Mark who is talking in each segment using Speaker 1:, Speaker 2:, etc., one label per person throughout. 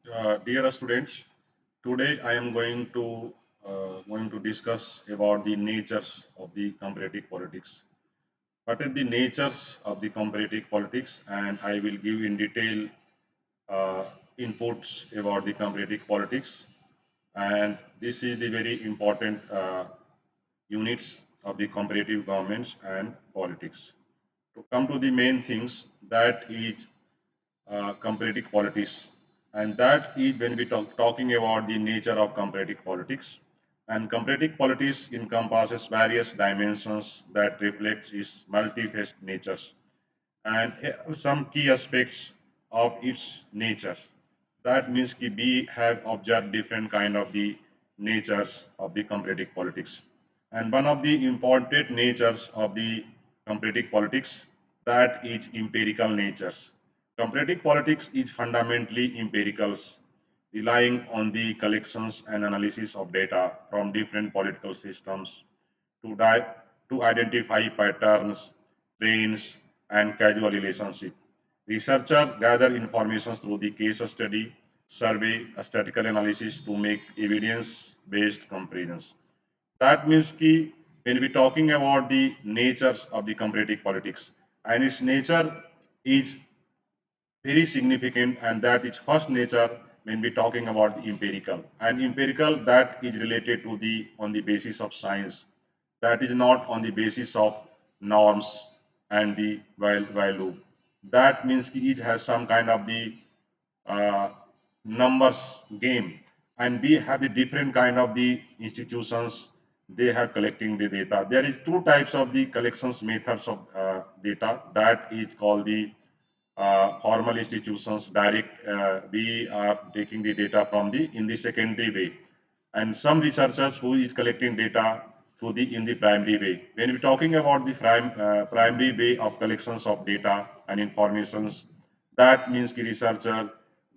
Speaker 1: Dear students, today I am going to discuss about the natures of the comparative politics. What are the natures of the comparative politics, and I will give in detail uh, inputs about the comparative politics. And this is the very important units of the comparative governments and politics. To come to the main things, that is comparative politics, and that is when we talking about the nature of comparative politics. And comparative politics encompasses various dimensions that reflects its multifaceted natures. And here are some key aspects of its nature. That means we have observed different kind of the natures of the comparative politics. And one of the important natures of the comparative politics, that is empirical natures. Comparative politics is fundamentally empirical, relying on the collections and analysis of data from different political systems to, to identify patterns, trends, and causal relationship. Researchers gather information through the case study, survey, statistical analysis to make evidence-based comparisons. That means कि when we talking about the natures of the comparative politics, and its nature is very significant, and that is first nature when we talking about the empirical, and empirical that is related to the on the basis of science, that is not on the basis of norms and the value. That means ki each has some kind of the uh, numbers game, and we have the different kind of the institutions, they have collecting the data. There is two types of the collections methods of data, that is called the formal institutions direct, we are taking the data from the in the secondary way, and some researchers who is collecting data through the in the primary way. When we're talking about the primary way of collections of data and informations, that means the researcher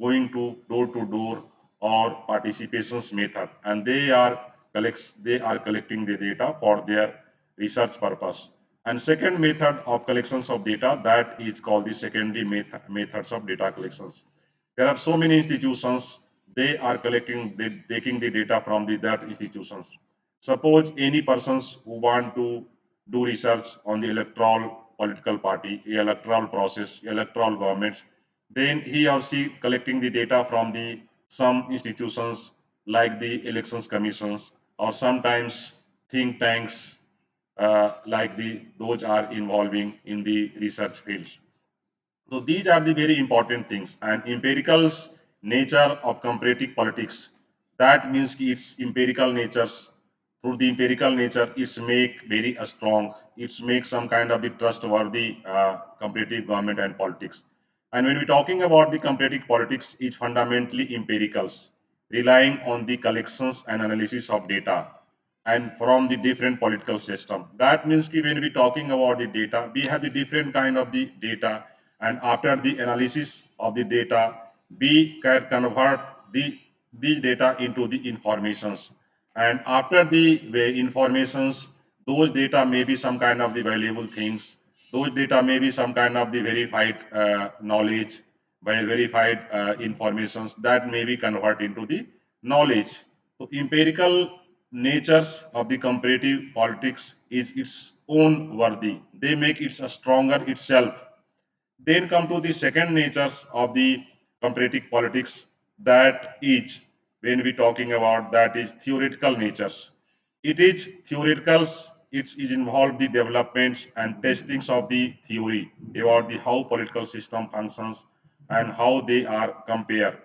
Speaker 1: going to door or participations method, and they are collecting the data for their research purpose. And second method of collections of data, that is called the secondary methods of data collections. There are so many institutions, they are taking the data from that institutions. Suppose any persons who want to do research on the electoral political party, electoral process, electoral governments, then he or she collecting the data from the some institutions like the elections commissions, or sometimes think tanks, like those are involving in the research fields. So these are the very important things. And empirical's nature of comparative politics, that means its empirical natures. Through the empirical nature, it's make very strong. It's make some kind of the trustworthy comparative government and politics. And when we're talking about the comparative politics, it's fundamentally empiricals, relying on the collections and analysis of data and from the different political system. That means कि when we talking about the data, we have the different kind of the data, and after the analysis of the data, we can convert these data into the informations. And after the informations, those data may be some kind of the valuable things. Those data may be some kind of the verified knowledge, by verified informations that may be converted into the knowledge. So empirical natures of the comparative politics is its own worthy. They make it a stronger itself. Then come to the second natures of the comparative politics, that is when we talking about that is theoretical natures. It is theoreticals, it is involved the developments and testings of the theory about the how political system functions and how they are compared.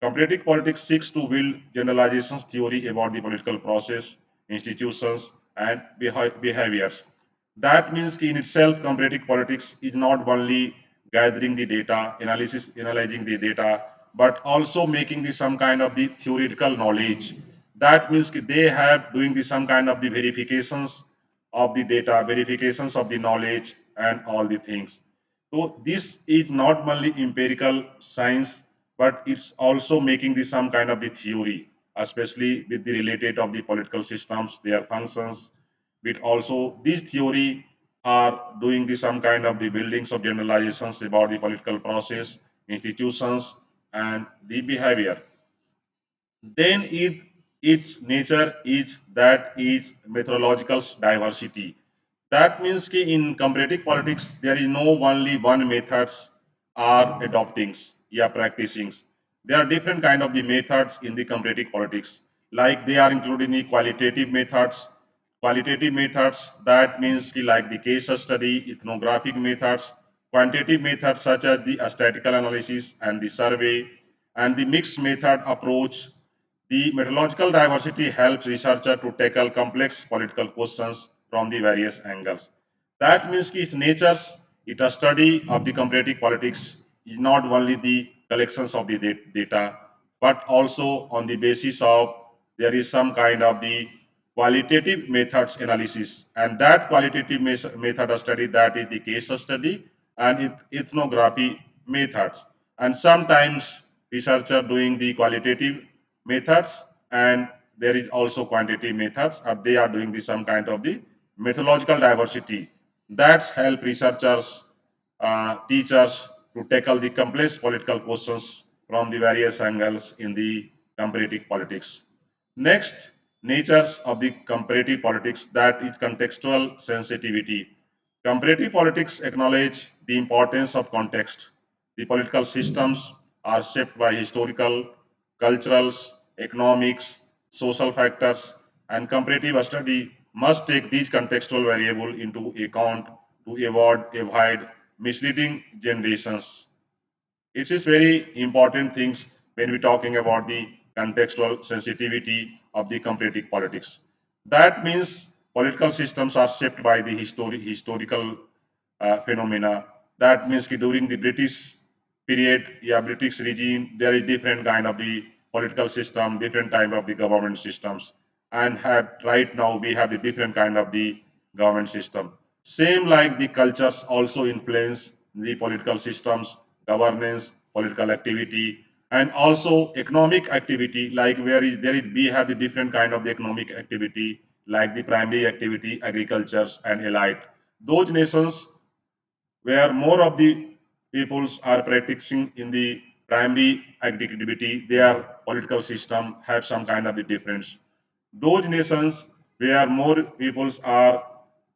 Speaker 1: Comparative politics seeks to build generalizations theory about the political process, institutions, and behaviors. That means in itself, comparative politics is not only gathering the data, analyzing the data, but also making the some kind of the theoretical knowledge. That means they have doing the some kind of the verifications of the data, verifications of the knowledge, and all the things. So this is not only empirical science, but it's also making the some kind of the theory, especially with the related of the political systems, their functions, with also this theory are doing the some kind of the buildings of generalizations about the political process, institutions, and the behavior. Then its nature is that is methodological diversity. That means ki in comparative politics, there is no only one methods are adopting, yeah, practicing. There are different kind of the methods in the comparative politics. Like they are including the qualitative methods. Qualitative methods, that means ki like the case study, ethnographic methods, quantitative methods such as the statistical analysis and the survey, and the mixed method approach. The methodological diversity helps researchers to tackle complex political questions from the various angles. That means its natures, it a study of the comparative politics is not only the collections of the data, but also on the basis of there is some kind of the qualitative methods analysis, and that qualitative method of study, that is the case study and ethnography methods. And sometimes researcher doing the qualitative methods, and there is also quantitative methods, or they are doing the some kind of the methodological diversity that's help researchers, teachers to tackle the complex political questions from the various angles in the comparative politics. Next, natures of the comparative politics, that is contextual sensitivity. Comparative politics acknowledge the importance of context. The political systems are shaped by historical, cultural, economics, social factors, and comparative study must take these contextual variables into account to avoid misleading generations. It is very important things when we're talking about the contextual sensitivity of the comparative politics. That means political systems are shaped by the historical phenomena. That means ki during the British period, yeah, British regime, there is different kind of the political system, different type of the government systems, and have right now we have a different kind of the government system. Same like the cultures also influence the political systems, governance, political activity, and also economic activity. Like where is there is we have the different kind of the economic activity, like the primary activity, agricultures, and allied. Those nations where more of the peoples are practicing in the primary activity, their political system have some kind of the difference. Those nations where more peoples are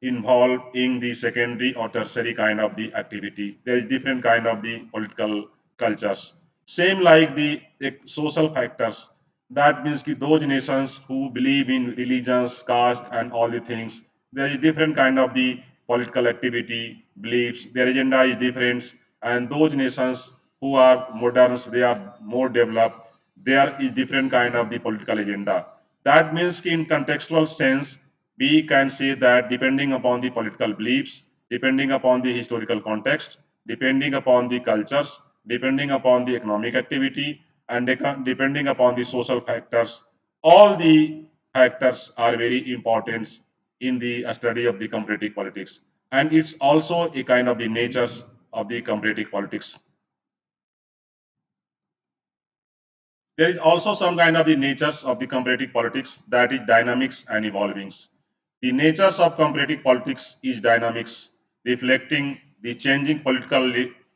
Speaker 1: involved in the secondary or tertiary kind of the activity, there is different kind of the political cultures. Same like the social factors. That means ki those nations who believe in religions, caste, and all the things, there is different kind of the political activity, beliefs. Their agenda is different, and those nations who are moderns, they are more developed. There is different kind of the political agenda. That means in contextual sense, we can say that depending upon the political beliefs, depending upon the historical context, depending upon the cultures, depending upon the economic activity, and depending upon the social factors, all the factors are very important in the study of the comparative politics. And it's also a kind of the natures of the comparative politics. There is also some kind of the natures of the comparative politics, that is dynamics and evolvings. The natures of comparative politics is dynamics, reflecting the changing political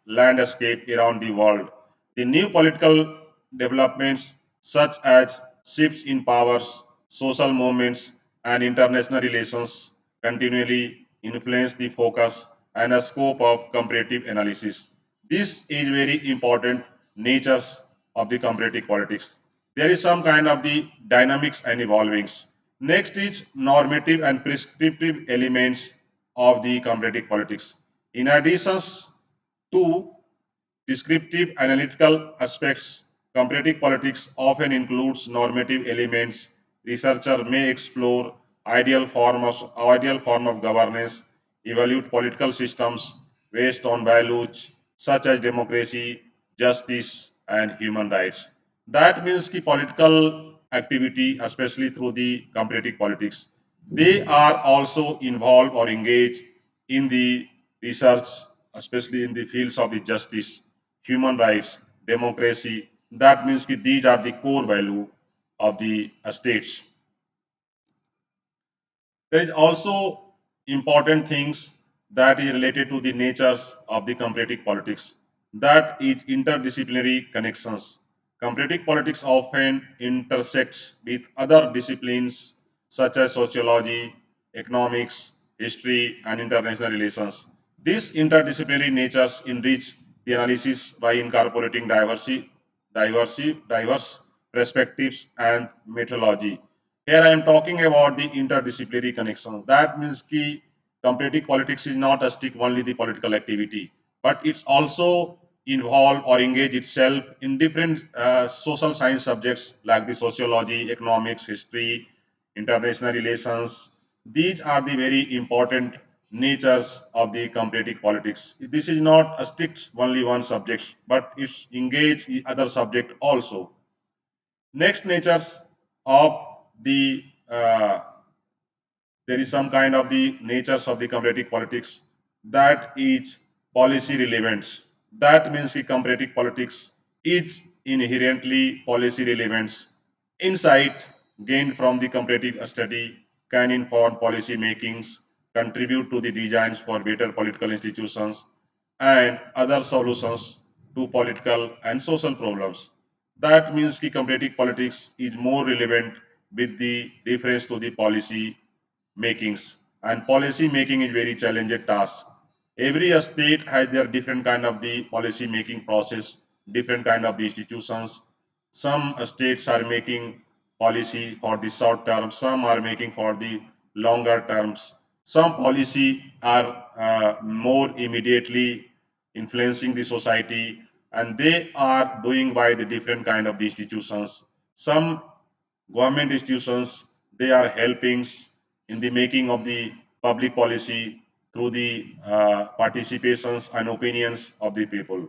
Speaker 1: landscape around the world. The new political developments, such as shifts in powers, social movements, and international relations, continually influence the focus and the scope of comparative analysis. This is very important natures of the comparative politics. There is some kind of the dynamics and evolvings. Next is normative and prescriptive elements of the comparative politics. In addition to descriptive analytical aspects, comparative politics often includes normative elements. Researcher may explore ideal form of governance, evaluate political systems based on values such as democracy, justice, and human rights. That means the political activity, especially through the comparative politics, they are also involved or engaged in the research, especially in the fields of the justice, human rights, democracy. That means that these are the core value of the states. There is also important things that is related to the natures of the comparative politics. that is interdisciplinary connections. Comparative politics often intersects with other disciplines such as sociology, economics, history, and international relations. These interdisciplinary natures enrich the analysis by incorporating diverse perspectives and methodology. Here I am talking about the interdisciplinary connections. That means key comparative politics is not a stick only the political activity, but it's also involve or engage itself in different social science subjects like the sociology, economics, history, international relations. These are the very important natures of the comparative politics. This is not a strict only one subject, but it's engage in other subject also. Next natures of the there is some kind of the natures of the comparative politics that is policy relevance. That means the comparative politics is inherently policy relevance. Insight gained from the comparative study can inform policy makings, contribute to the designs for better political institutions, and other solutions to political and social problems. That means the comparative politics is more relevant with the reference to the policy makings, and policy making is very challenging task. Every state has their different kind of the policy making process, different kind of the institutions. Some states are making policy for the short term, some are making for the longer terms. Some policy are more immediately influencing the society, and they are doing by the different kind of the institutions. Some government institutions, they are helping in the making of the public policy through the participations and opinions of the people.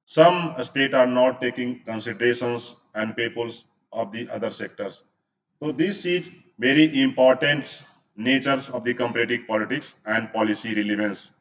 Speaker 1: Some state are not taking considerations and peoples of the other sectors. So this is very important natures of the comparative politics and policy relevance.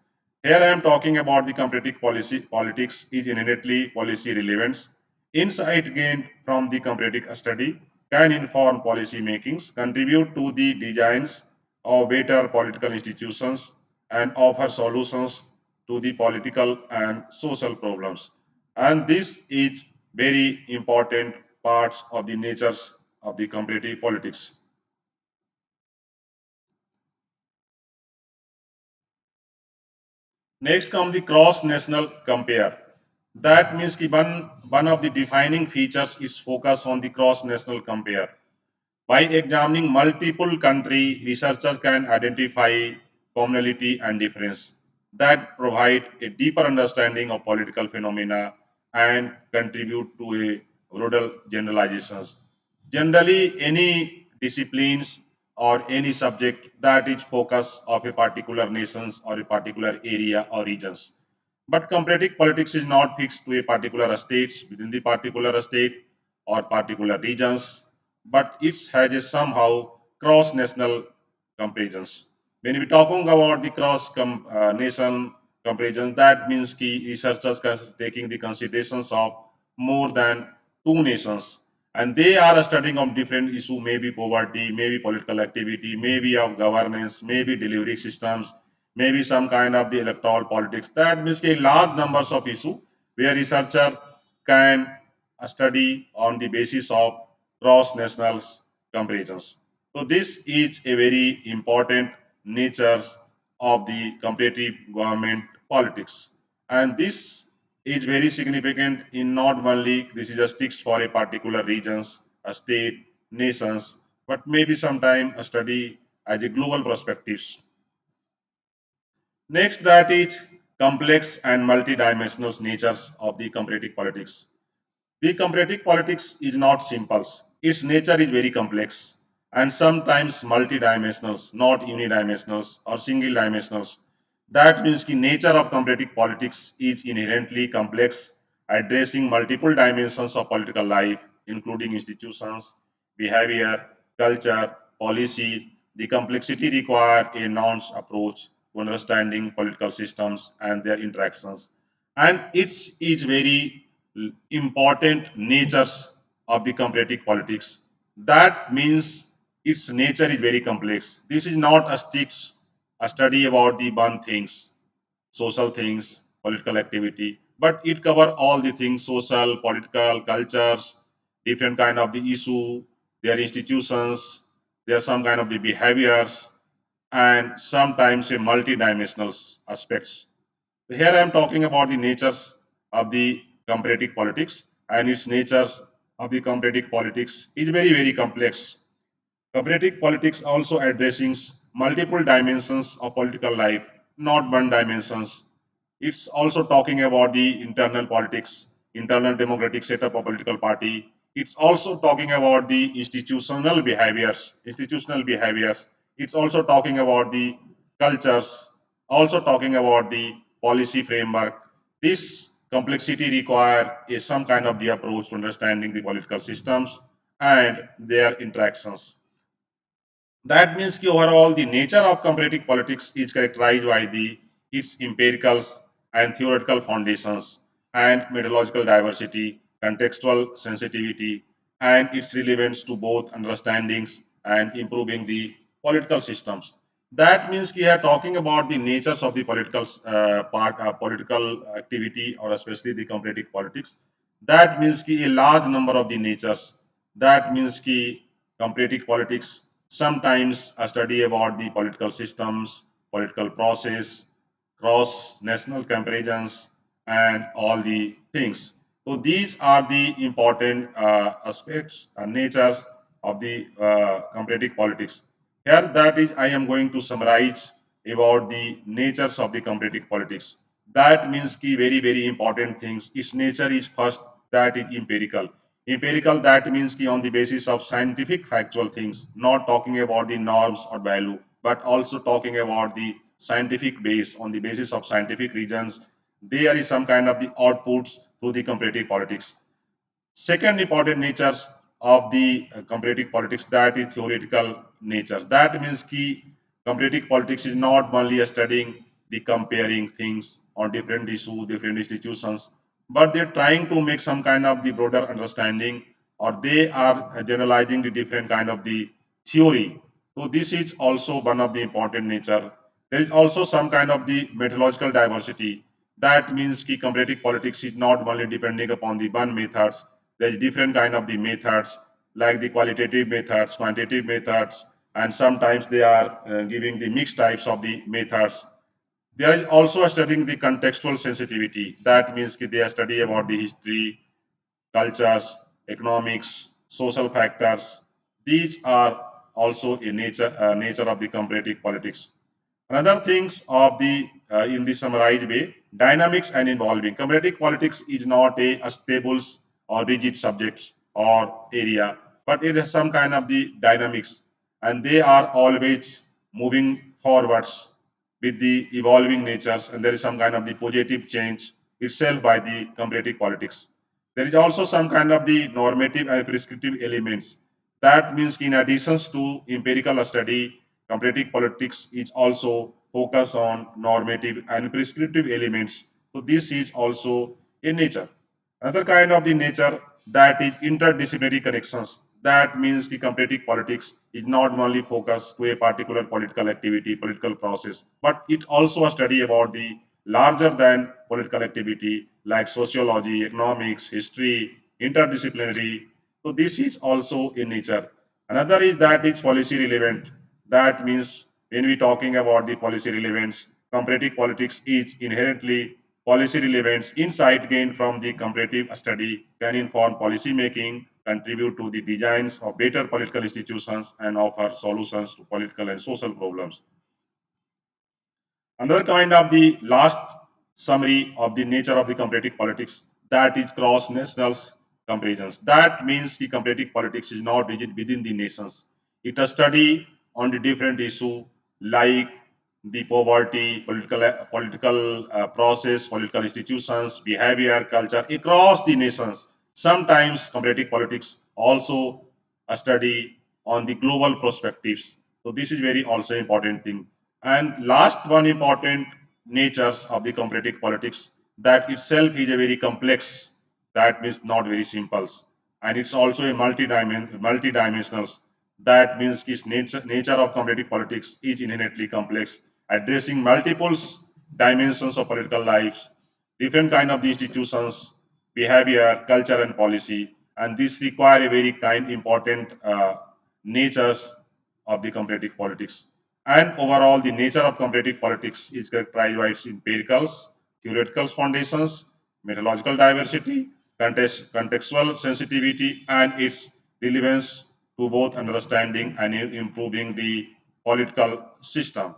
Speaker 1: Here I am talking about the comparative policy politics is inherently policy relevance. Insight gained from the comparative study can inform policy makings, contribute to the designs of better political institutions, and offer solutions to the political and social problems. And this is very important parts of the natures of the comparative politics. Next comes the cross-national compare. That means ki one of the defining features is focus on the cross-national compare. By examining multiple country, researchers can identify commonality and difference that provide a deeper understanding of political phenomena and contribute to a broader generalizations. Generally, any disciplines or any subject that is focus of a particular nations or a particular area or regions. But comparative politics is not fixed to a particular states within the particular state or particular regions, but it has a somehow cross-national comparisons. When we talking about the cross-nation comparison, that means key researchers taking the considerations of more than two nations, and they are studying on different issue, maybe poverty, maybe political activity, maybe of governance, maybe delivery systems, maybe some kind of the electoral politics. That means a large numbers of issue where researcher can study on the basis of cross-national comparisons. So this is a very important nature of the comparative government politics, and this is very significant in not only this is a sticks for a particular regions, a state, nations, but maybe sometime a study as a global perspectives. Next, that is complex and multidimensional natures of the comparative politics. The comparative politics is not simple. Its nature is very complex and sometimes multidimensional, not unidimensional or single dimensional. That means the nature of comparative politics is inherently complex, addressing multiple dimensions of political life, including institutions, behavior, culture, policy. The complexity requires a nuanced approach to understanding political systems and their interactions. And it is very important natures of the comparative politics. That means its nature is very complex. This is not a study about the one things, social things, political activity. but it cover all the things: social, political, cultures, different kind of the issue, their institutions, their some kind of the behaviors, and sometimes a multidimensional aspects. Here I am talking about the natures of the comparative politics, and its natures of the comparative politics is very complex. Comparative politics also addressing multiple dimensions of political life, not one dimensions. It's also talking about the internal politics, internal democratic setup of political party. It's also talking about the institutional behaviors. It's also talking about the cultures, also talking about the policy framework. This complexity require some kind of the approach to understanding the political systems and their interactions. That means कि overall the nature of comparative politics is characterized by its empirical and theoretical foundations and methodological diversity, contextual sensitivity, and its relevance to both understandings and improving the political systems. That means we are talking about the natures of the political activity, or especially the comparative politics. That means कि a large number of the natures. That means कि comparative politics sometimes a study about the political systems, political process, cross national comparisons, and all the things. So these are the important aspects and natures of the comparative politics. Here that is I am going to summarize about the natures of the comparative politics. That means key very important things. Its nature is first, that is empirical. Empirical, that means ki on the basis of scientific factual things, not talking about the norms or value, but also talking about the scientific base, on the basis of scientific reasons. There is some kind of the outputs through the comparative politics. Second important natures of the comparative politics, that is theoretical nature. That means key comparative politics is not only studying the comparing things on different issues, different institutions, but they're trying to make some kind of the broader understanding, or they are generalizing the different kind of the theory. So this is also one of the important nature. There is also some kind of the methodological diversity. That means key comparative politics is not only depending upon the one methods. There's different kind of the methods, like the qualitative methods, quantitative methods, and sometimes they are giving the mixed types of the methods. They are also studying the contextual sensitivity. That means that they are study about the history, cultures, economics, social factors. These are also a nature of the comparative politics. Another things of the in the summarized way, dynamics and involving. Comparative politics is not a stable or rigid subject or area, but it has some kind of the dynamics, and they are always moving forwards with the evolving natures, and there is some kind of the positive change itself by the comparative politics. There is also some kind of the normative and prescriptive elements. That means in addition to empirical study, comparative politics is also focus on normative and prescriptive elements. So this is also a nature. Another kind of the nature, that is interdisciplinary connections. That means the comparative politics is not only focused to a particular political activity, political process, but it also a study about the larger than political activity like sociology, economics, history, interdisciplinary. So this is also in nature. Another is that it's policy relevant. That means when we talking about the policy relevance, comparative politics is inherently policy relevance. Insight gained from the comparative study can inform policy making, contribute to the designs of better political institutions, and offer solutions to political and social problems. Another kind of the last summary of the nature of the comparative politics, that is cross national comparisons. That means the comparative politics is not rigid within the nations. It a study on the different issue like the poverty, political process, political institutions, behavior, culture across the nations. Sometimes comparative politics also a study on the global perspectives. So this is very also important thing. And last one important natures of the comparative politics, that itself is a very complex, that means not very simple. And it's also a multi-dimensional. That means its nature of comparative politics is inherently complex, addressing multiple dimensions of political lives, different kind of the institutions, behavior, culture, and policy, and this require a very kind important natures of the comparative politics. And overall, the nature of comparative politics is characterized by its empirical, theoretical foundations, methodological diversity, contextual sensitivity, and its relevance to both understanding and improving the political system.